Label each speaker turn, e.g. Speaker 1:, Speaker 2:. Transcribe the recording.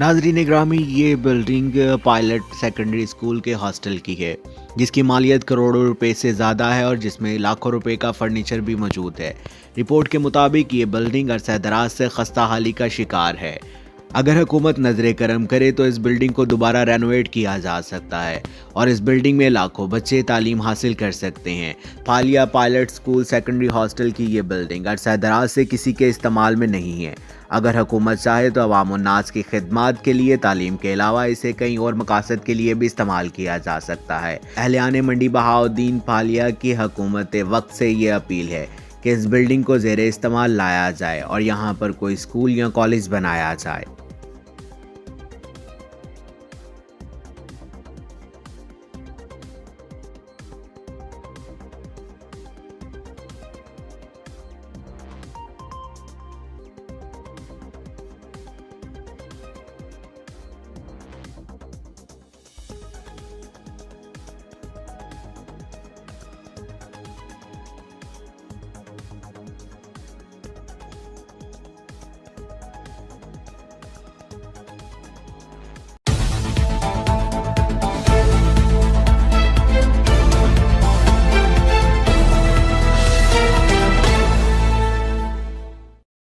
Speaker 1: नाजरीन ग्रामी, ये बिल्डिंग पायलट सेकेंडरी स्कूल के हॉस्टल की है, जिसकी मालियत करोड़ों रुपए से ज़्यादा है और जिसमें लाखों रुपए का फर्नीचर भी मौजूद है। रिपोर्ट के मुताबिक ये बिल्डिंग अरसा दराज से खस्ता हाली का शिकार है। अगर हुकूमत नजर करम करे तो इस बिल्डिंग को दोबारा रेनोवेट किया जा सकता है और इस बिल्डिंग में लाखों बच्चे तालीम हासिल कर सकते हैं। फालिया पायलट स्कूल सेकेंडरी हॉस्टल की ये बिल्डिंग अरसा दराज से किसी के इस्तेमाल में नहीं है। अगर हुकूमत चाहे तो अवामुन्नास की खिदमत के लिए तालीम के अलावा इसे कई और मकासद के लिए भी इस्तेमाल किया जा सकता है। अहलियान मंडी बहाउद्दीन फालिया की हुकूमत वक्त से ये अपील है कि इस बिल्डिंग को ज़ेरे इस्तेमाल लाया जाए और यहाँ पर कोई स्कूल या कॉलेज बनाया जाए।